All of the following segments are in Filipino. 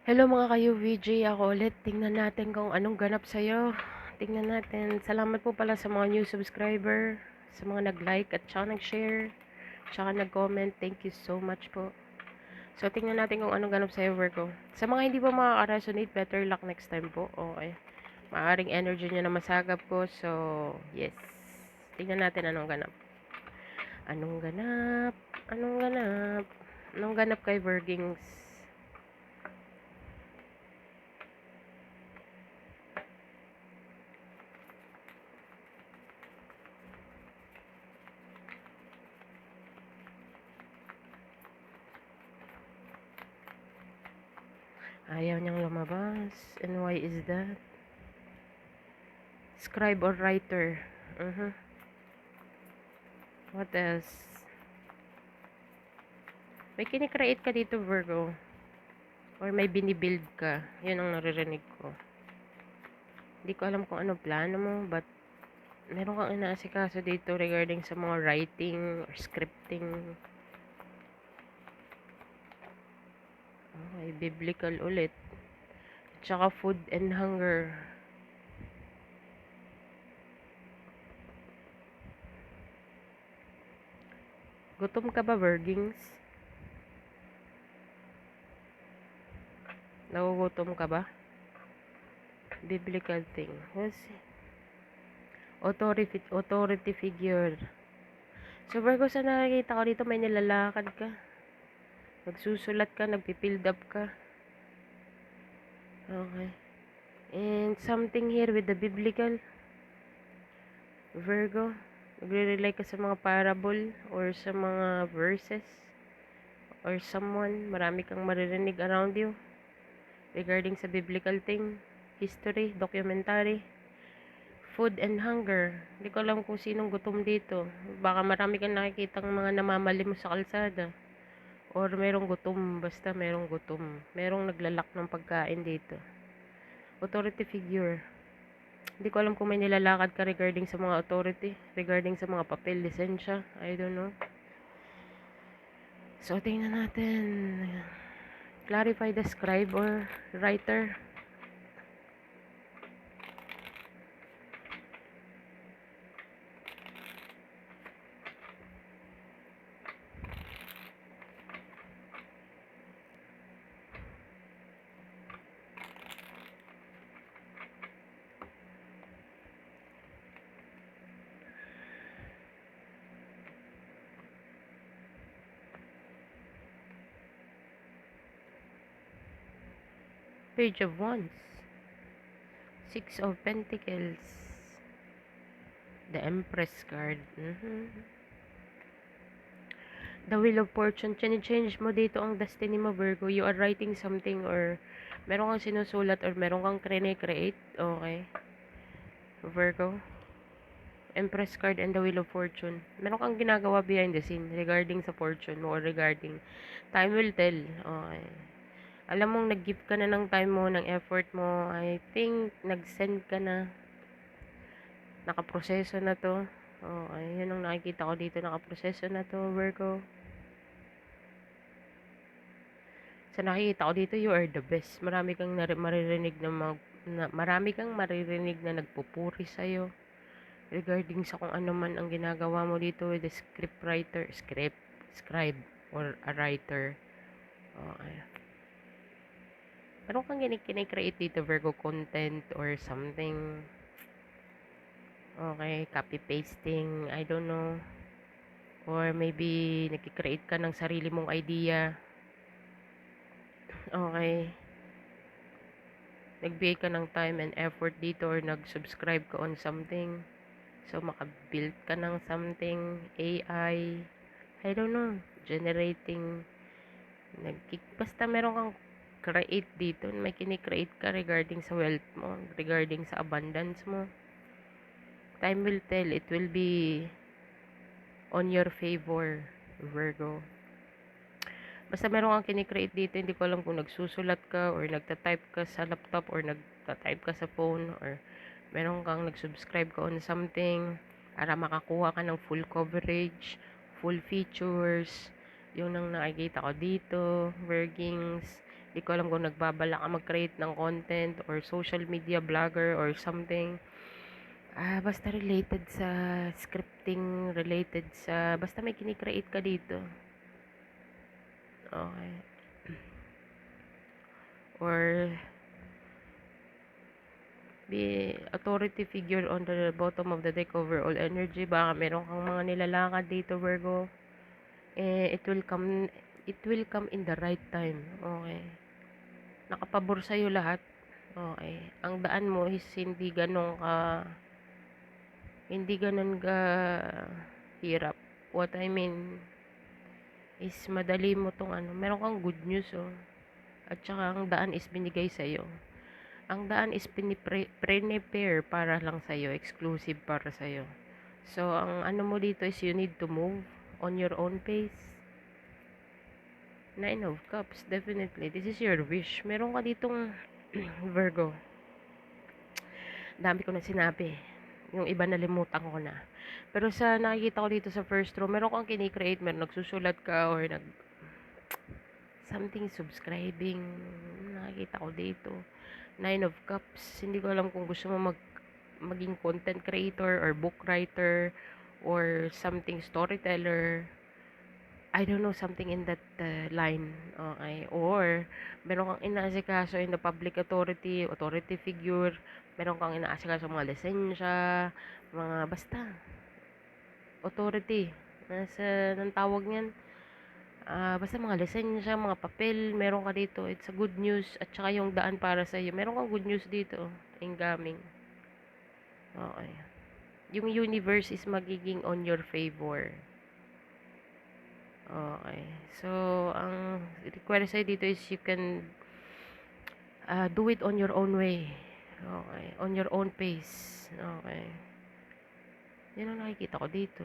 Hello mga ka-UVJ, ako ulit. Tingnan natin kung anong ganap sa'yo. Tingnan natin. Salamat po pala sa mga new subscriber, sa mga nag-like at saka nag-share, saka nag-comment. Thank you so much po. So, tingnan natin kung anong ganap sa'yo, Virgo. Sa mga hindi pa makaka-resonate, better luck next time po. Okay. Maaring energy nyo na masagap po. So, yes. Tingnan natin anong ganap. Anong ganap? Anong ganap? Anong ganap kay Virgings? Ayaw niyang lumabas. And why is that? Scribe or writer. What else? May kinikreate ka dito, Virgo. Or may binibuild ka. Yun ang naririnig ko. Hindi ko alam kung ano plano mo, but meron kang inaasikaso dito regarding sa mga writing or scripting. Okay, biblical ulit. Tsaka food and hunger. Gutom ka ba, Virgings? Nagugutom ka ba? Biblical thing. Yes. Authority figure. So, Virgo, sa nakikita ko dito, may nilalakad ka. Nagsusulat ka, nagpipild up ka. Okay. And something here with the biblical. Virgo, nagre-rely ka sa mga parable or sa mga verses or someone. Marami kang maririnig around you regarding sa biblical thing, history, documentary, food and hunger. Hindi ko alam kung sinong gutom dito. Baka marami kang nakikitang mga namamali mo sa kalsada. Or merong gutom, basta merong gutom. Merong naglalak ng pagkain dito. Authority figure. Hindi ko alam kung may nilalakad ka regarding sa mga authority, regarding sa mga papel, lisensya. I don't know. So, tingnan natin. Clarify the scribe or writer. Page of Wands. Six of Pentacles. The Empress card. The Wheel of Fortune. Change mo dito ang destiny mo, Virgo. You are writing something or meron kang sinusulat or meron kang create. Okay. Virgo. Empress card and the Wheel of Fortune. Meron kang ginagawa behind the scene regarding sa fortune mo or regarding time will tell. Okay. Alam mong nag-give ka na ng time mo, ng effort mo. I think nag-send ka na. Nakaproseso na to. Okay. Yun ang nakikita ko dito. Nakaproseso na to, Virgo. Sa nakikita ko dito, you are the best. Marami kang maririnig marami kang maririnig na nagpupuri sa'yo regarding sa kung ano man ang ginagawa mo dito with the scribe, or a writer. Okay. Meron kang kinikreate dito, Virgo, content or something. Okay, copy-pasting, I don't know. Or maybe, nagkikreate ka ng sarili mong idea. Okay. Nagbigay ka ng time and effort dito or nag-subscribe ka on something. So, makabuild ka ng something, AI, I don't know, generating, basta meron kang create dito, may kinikreate ka regarding sa wealth mo, regarding sa abundance mo. Time will tell, it will be on your favor, Virgo. Basta meron kang kinikreate dito, hindi ko alam kung nagsusulat ka or nagtatype ka sa laptop or nagtatype ka sa phone or meron kang nag-subscribe ka on something para makakuha ka ng full coverage, full features. Yun ang nakikita ko dito, Virgings. Di ko alam kung nagbabala ka mag-create ng content or social media blogger or something. Basta related sa scripting, related sa... Basta may kini-create ka dito. Okay. Or be authority figure on the bottom of the deck, overall energy. Baka meron kang mga nilalakad dito, Virgo. It will come in the right time. Okay. Nakapabor sa'yo lahat. Okay. Ang daan mo is hindi ganon ka hirap. What I mean is madali mo tong meron kang good news, oh. At saka ang daan is binigay sa'yo. Ang daan is prepare para lang sa'yo, exclusive para sa'yo. So, ang mo dito is you need to move on your own pace. Nine of Cups, definitely. This is your wish. Meron ka ditong Virgo. Dami ko na sinabi. Yung iba nalimutan ko na. Pero sa nakikita ko dito sa first row, meron kang kini-create, meron nagsusulat ka or something subscribing. Nakikita ko dito. Nine of Cups. Hindi ko alam kung gusto mo maging content creator or book writer or something storyteller. I don't know, something in that line. Okay. Or, meron kang inaasikaso in the public authority figure. Meron kang inaasikaso mga lisensya, mga basta. Authority. Anong tawag niyan? Basta mga lisensya, mga papel, meron ka dito. It's a good news. At saka yung daan para sa iyo. Meron kang good news dito. Incoming. Okay. Yung universe is magiging on your favor. Okay. So, ang request sa'yo dito is you can do it on your own way. Okay. On your own pace. Okay. Yan ang nakikita ko dito.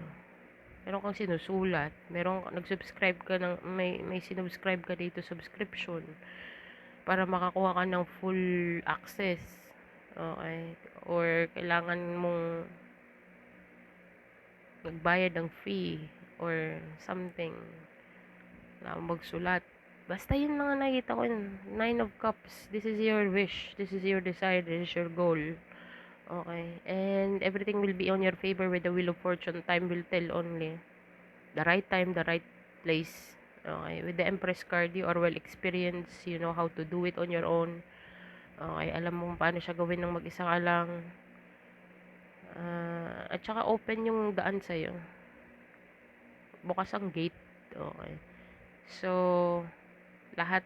Meron kang sinusulat. Nag-subscribe ka may sinubscribe ka dito, subscription. Para makakuha ka ng full access. Okay. Or kailangan mong magbayad ng fee or something. Kailangan magsulat. Basta yun mga nakita ko yun. Nine of Cups. This is your wish. This is your desire. This is your goal. Okay. And everything will be on your favor with the Wheel of Fortune. Time will tell only. The right time, the right place. Okay. With the Empress card, you are well experienced. You know how to do it on your own. Okay. Alam mo paano siya gawin ng mag-isa ka lang. At saka open yung daan sa'yo. Bukas ang gate. Okay. So, lahat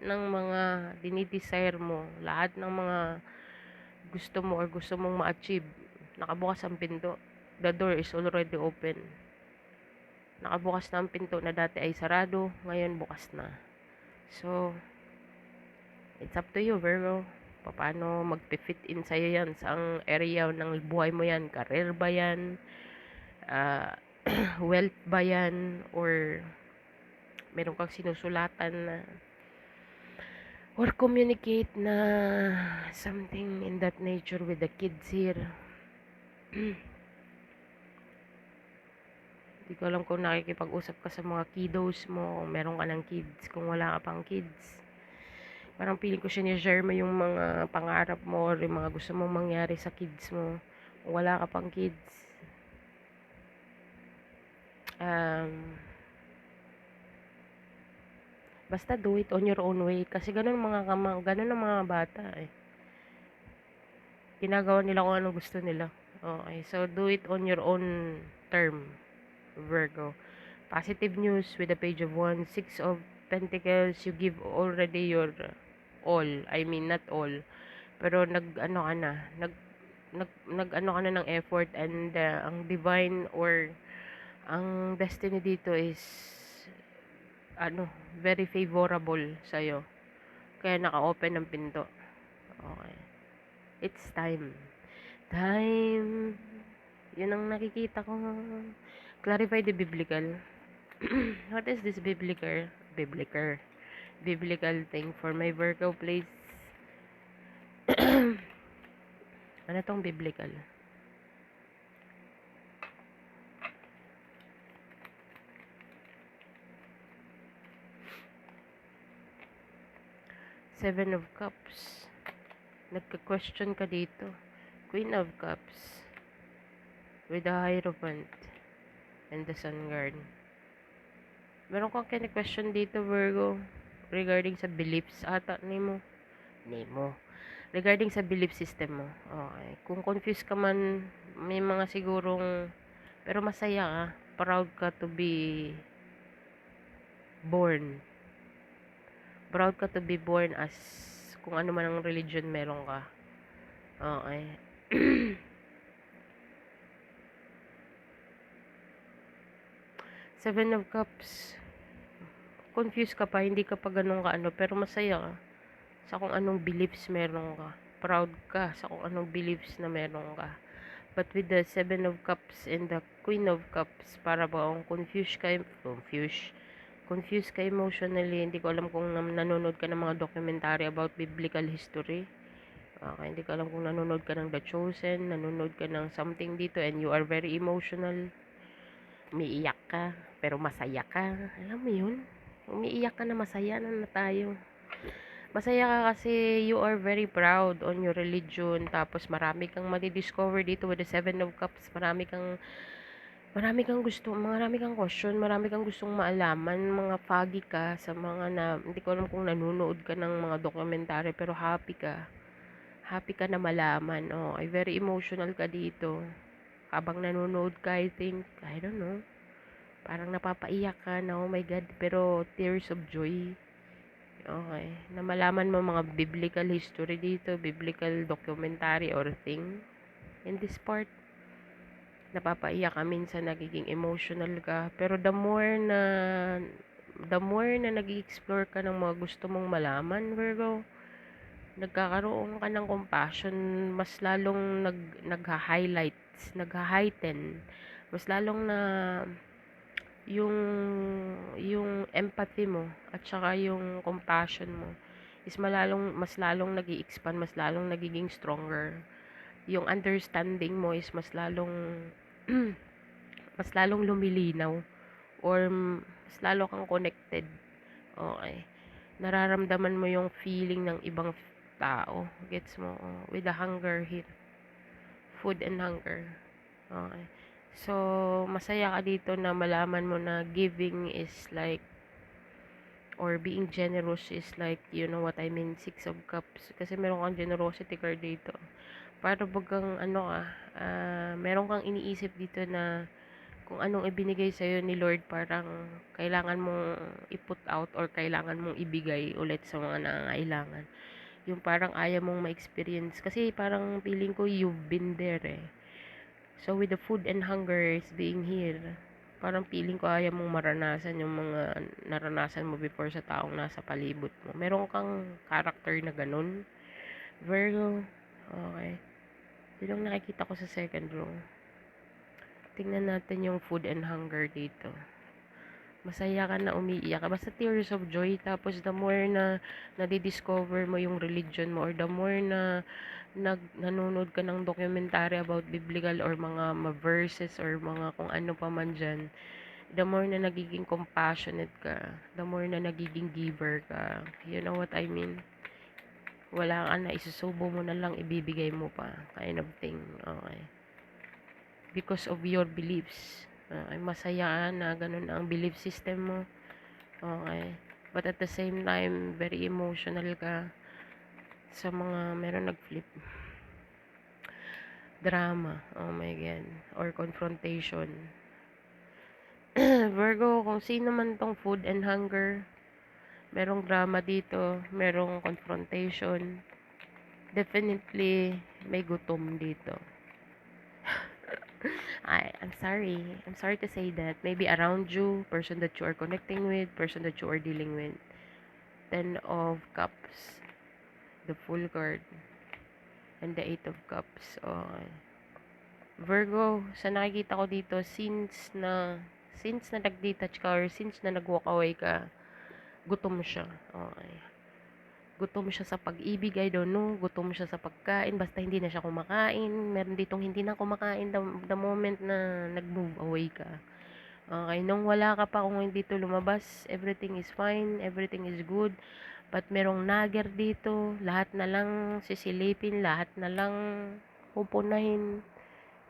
ng mga dinidesire mo, lahat ng mga gusto mo or gusto mong ma-achieve, nakabukas ang pinto. The door is already open. Nakabukas na ang pinto na dati ay sarado, ngayon bukas na. So, it's up to you, Virgo. Paano magpi-fit in sa'yo yan? Saang area ng buhay mo yan? Career ba yan? Wealth ba yan? Or meron kang sinusulatan na or communicate na something in that nature with the kids here. Hindi ko alam kung nakikipag-usap ka sa mga kiddos mo, kung meron ka ng kids, kung wala ka pang kids. Parang feeling ko share mo yung mga pangarap mo or yung mga gusto mong mangyari sa kids mo. Kung wala ka pang kids. Basta do it on your own way. Kasi ganun ang mga bata eh. Ginagawa nila kung anong gusto nila. Okay, so do it on your own term, Virgo. Positive news with the Page of Wands, Six of Pentacles, you give already your all. I mean, not all. Pero nag-ano ka na ng effort and ang divine or ang destiny dito is very favorable sa'yo. Kaya naka-open ng pinto. Okay. It's time. Time. Yun ang nakikita ko. Clarify the biblical. What is this biblical thing for my Virgo, please? Ano tong biblical? Seven of Cups. Nagka-question ka dito. Queen of Cups. With the Hierophant. And the Sun Guard. Meron kang kini-question dito, Virgo. Regarding sa beliefs ata Nemo. Regarding sa belief system mo. Okay. Kung confused ka man, may mga sigurong, pero masaya ka. Proud ka to be born. Proud ka to be born as kung ano man ang religion meron ka. Okay. Seven of Cups. Confused ka pa, hindi ka pa ganun ka ano, pero masaya ka sa kung anong beliefs meron ka. Proud ka sa kung anong beliefs na meron ka. But with the Seven of Cups and the Queen of Cups, para ba kung confused ka emotionally, hindi ko alam kung nanonood ka ng mga documentary about biblical history. Okay, hindi ko alam kung nanonood ka ng The Chosen, nanonood ka ng something dito and you are very emotional. Umiiyak ka, pero masaya ka. Alam mo yun? Umiiyak ka na masaya na tayo. Masaya ka kasi you are very proud on your religion. Tapos marami kang madi-discover dito with the Seven of Cups. Marami kang question, marami kang gustong maalaman, mga foggy ka sa mga na, hindi ko alam kung nanonood ka ng mga dokumentary, pero happy ka. Happy ka na malaman, oh, ay very emotional ka dito. Habang nanonood ka, I think, I don't know, parang napapaiyak ka na, oh my God, pero tears of joy. Okay, na malaman mo mga biblical history dito, biblical documentary or thing in this part. Napapaiyak ka minsan, nagiging emotional ka, pero the more na nag-explore ka ng mga gusto mong malaman, Virgo, nagkakaroon ka ng compassion, mas lalong nagha-heighten, mas lalong na yung empathy mo at saka yung compassion mo is mas lalong nag-i-expand, mas lalong nagiging stronger. Yung understanding mo is mas lalong mas lalong lumilinaw or mas lalo kang connected. Okay. Nararamdaman mo yung feeling ng ibang tao. Gets mo? With the hunger here. Food and hunger. Okay. So, masaya ka dito na malaman mo na giving is like, or being generous is like, you know what I mean, Six of Cups. Kasi meron kang generosity card dito. Para bagang meron kang iniisip dito na kung anong ibinigay sa'yo ni Lord, parang kailangan mong i-put out or kailangan mong ibigay ulit sa mga nangangailangan. Yung parang ayaw mong ma-experience. Kasi parang feeling ko you've been there eh. So with the food and hunger is being here, parang feeling ko ayaw mong maranasan yung mga naranasan mo before sa taong nasa palibot mo. Meron kang character na ganun, Virgo. Okay. Yun ang nakikita ko sa second row. Tingnan natin yung food and hunger dito. Masaya ka na, umiiyak ka. Basta tears of joy. Tapos the more na nadidiscover mo yung religion mo or the more na nanonood ka ng documentary about biblical or mga verses or mga kung ano pa man dyan, the more na nagiging compassionate ka, the more na nagiging giver ka. You know what I mean? Wala ka na, isusubo mo na lang, ibibigay mo pa. Kind of thing. Okay. Because of your beliefs. Okay. Masaya ka na ganun ang belief system mo. Okay. But at the same time, very emotional ka sa mga meron nag-flip. Drama. Oh my God. Or confrontation. Virgo, kung sino man tong food and hunger, merong drama dito, merong confrontation, definitely may gutom dito. I'm sorry to say that. Maybe around you, person that you are connecting with, person that you are dealing with. Ten of Cups, the Full card, and the Eight of Cups. Okay. Virgo, sa nakikita ko dito, since na nag-detach ka or since na nag-walk away ka, gutom siya. Okay. Gutom siya sa pag-ibig, I don't know. Gutom siya sa pagkain, basta hindi na siya kumakain. Meron ditong hindi na kumakain the moment na nag-move away ka. Okay, nung wala ka pa kung hindi to lumabas, everything is fine, everything is good. But merong nagger dito, lahat na lang sisilipin, lahat na lang pupunahin.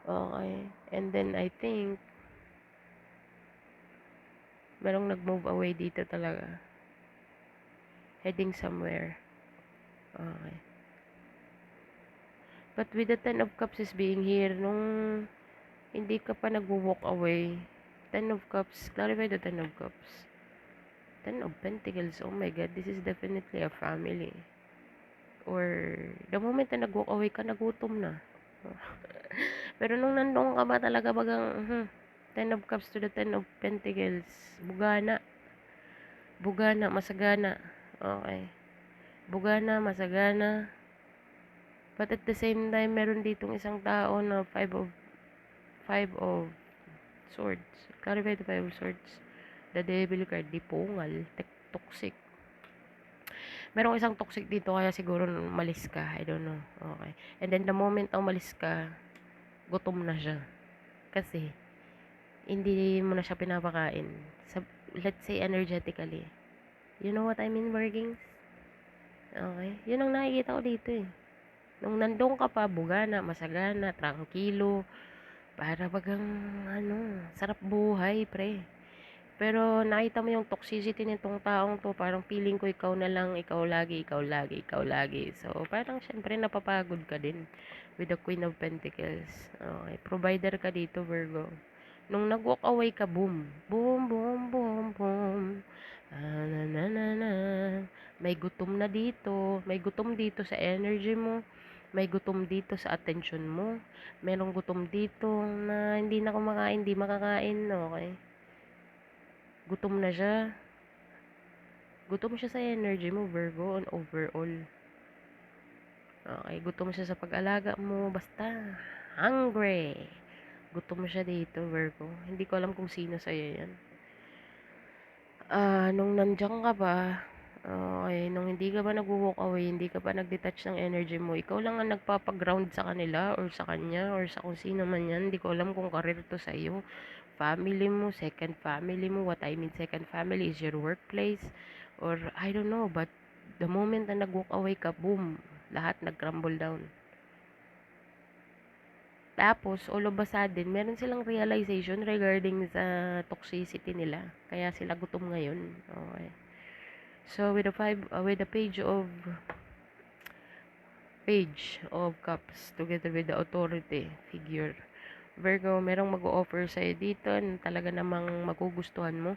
Okay. And then I think merong nag-move away dito talaga. Heading somewhere. Okay. But with the Ten of Cups is being here, nung hindi ka pa nag-walk away, Ten of Cups, clarify the Ten of Cups. Ten of Pentacles, oh my God, this is definitely a family. Or, the moment na nag-walk away ka, nagutom na. Pero nung nandoon ka ba talaga bagang, Ten of Cups to the Ten of Pentacles, bugana. Bugana, masagana. Okay. Bugana, masagana. But at the same time, meron ditong isang tao na five of swords. Clarify the five of swords. The devil card, di pungal, toxic. Merong isang toxic dito kaya siguro malis ka. I don't know. Okay. And then the moment na umalis ka, gutom na siya. Kasi, hindi mo na siya pinapakain. Sa, let's say energetically. You know what I mean, workings? Okay. Yun ang nakikita ko dito eh. Nung nandun ka pa, bugana, masagana, tranquilo, para bagang, sarap buhay, pre. Pero nakita mo yung toxicity nitong taong to, parang feeling ko ikaw na lang, ikaw lagi, ikaw lagi, ikaw lagi. So, parang syempre napapagod ka din with the Queen of Pentacles. Okay, provider ka dito, Virgo. Nung nag-walk away ka, boom. Boom, boom, boom, boom. Na, na, na, na. May gutom na dito. May gutom dito sa energy mo. May gutom dito sa attention mo. Merong gutom dito na hindi na kumakain, hindi makakain. Okay. Gutom na siya. Gutom siya sa energy mo, Virgo, on overall. Okay, gutom siya sa pag-alaga mo. Basta, hungry. Gutom siya dito, Virgo. Hindi ko alam kung sino sa'yo yan. Nung nandiyan ka ba, okay, nung hindi ka ba nag-walk away, hindi ka pa nag-detach ng energy mo, ikaw lang ang nagpapag-ground sa kanila or sa kanya or sa kung sino man yan. Hindi ko alam kung karir to sa'yo. Family mo, second family mo. What I mean second family is your workplace. Or I don't know, but the moment na nag-walk away ka, boom, lahat nag-crumble down. Tapos, all of a sudden, meron silang realization regarding sa toxicity nila. Kaya sila gutom ngayon. Okay. So, with the page of cups together with the authority figure. Virgo, merong mag-o-offer sa'yo dito na talaga namang magugustuhan mo.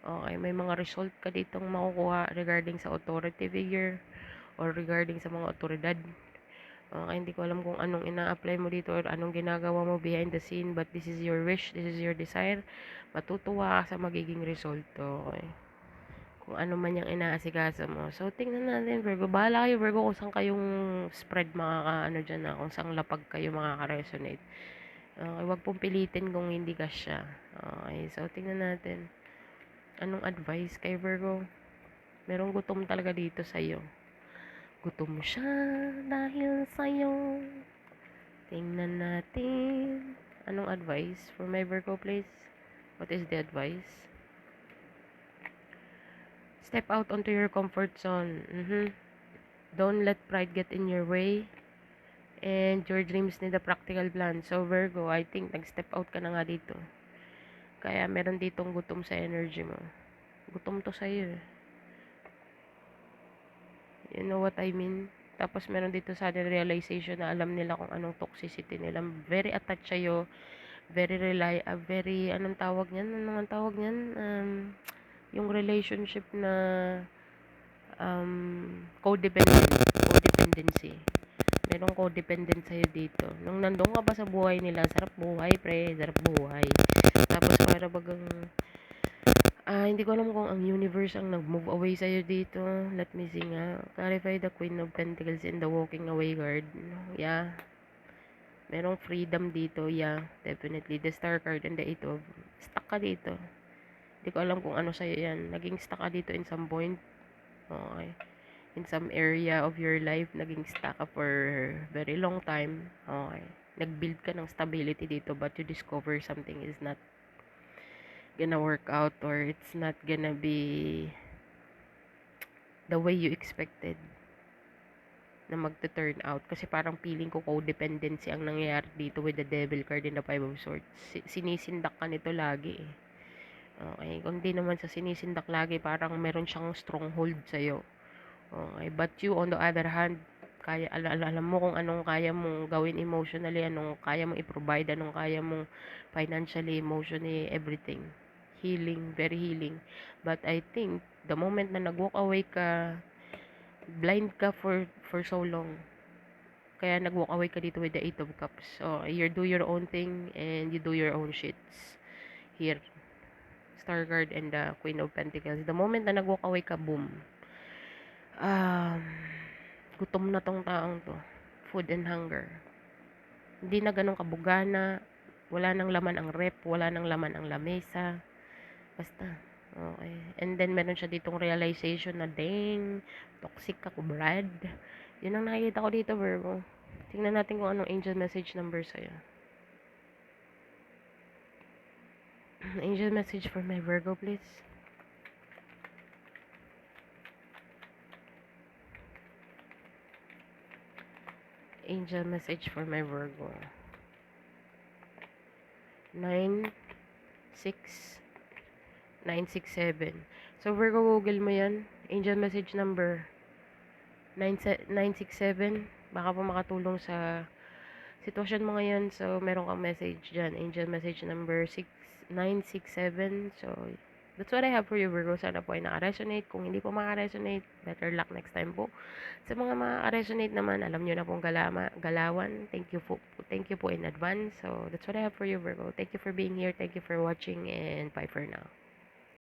Okay, may mga result ka ditong makukuha regarding sa authority figure or regarding sa mga otoridad. Okay, hindi ko alam kung anong ina-apply mo dito or anong ginagawa mo behind the scene, but this is your wish, this is your desire. Matutuwa ka sa magiging result. Okay. Kung ano man yung inaasikaso mo. So, tingnan natin, Virgo. Bahala kayo, Virgo, kung saan kayong spread makaka-ano dyan na, kung saan lapag kayo makaka-resonate. Okay, wag pong pilitin kung hindi ka siya. Okay, so tingnan natin. Anong advice kay Virgo? Merong gutom talaga dito sa'yo. Gutom siya dahil sa'yo. Tingnan natin. Anong advice for my Virgo, please? What is the advice? Step out onto your comfort zone. Don't let pride get in your way. And your dreams need a practical plan. So, Virgo, I think nag-step out ka na nga dito. Kaya meron ditong gutom sa energy mo. Gutom to sa'yo eh. You know what I mean? Tapos meron dito sa atin realization na alam nila kung anong toxicity nila. Very attached sa'yo. Very, anong tawag niyan? Anong tawag niyan? Yung relationship na codependency. Merong codependent sa'yo dito. Nung nandun ka ba sa buhay nila, sarap buhay, pre. Sarap buhay. Tapos para bagang hindi ko alam kung ang universe ang nag-move away sa'yo dito. Let me see nga. Clarify the Queen of Pentacles in the walking away card. Yeah. Merong freedom dito. Yeah. Definitely. The Star card and the Eight of. Stuck ka dito. Hindi ko alam kung ano sa'yo yan. Naging stuck ka dito in some point. Okay. In some area of your life, naging stuck ka for very long time. Okay. Nag-build ka ng stability dito but you discover something is not gonna work out or it's not gonna be the way you expected na magte-turn out. Kasi parang feeling ko codependency ang nangyayari dito with the devil card in the five of swords. Sinisindak ka nito lagi eh. Okay, kung di naman sa sinisindak lagi, parang meron siyang stronghold sa'yo. Okay, but you on the other hand, kaya alam mo kung anong kaya mong gawin emotionally, anong kaya mong i-provide, anong kaya mong financially, emotionally, everything. Healing, very healing. But I think the moment na nag-walk away ka, blind ka for so long. Kaya nag-walk away ka dito with the 8 of Cups. So, you do your own thing and you do your own shits. Here, Star card and the Queen of Pentacles. The moment na nag-walk away ka, boom. Um, gutom na tong taong to. Food and hunger. Hindi na ganun kabugana. Wala nang laman ang rep. Wala nang laman ang lamesa. Basta. Okay. And then, meron siya ditong realization na, dang, toxic ako, Brad. Yun ang nakikita ko dito, Virgo. Tingnan natin kung anong angel message number sa'yo. Angel message for my Virgo, please. Angel message for my Virgo. 96967. So, Virgo, Google mo yan. Angel message number 967. Baka po makatulong sa sitwasyon mo ngayon. So, meron kang message dyan. Angel message number 967. So, that's what I have for you, Virgo. Sana po ay naka-resonate. Kung hindi po maka-resonate, better luck next time po. Sa mga maka-resonate naman, alam nyo na pong galawan. Thank you po. Thank you po in advance. So, that's what I have for you, Virgo. Thank you for being here. Thank you for watching. And bye for now.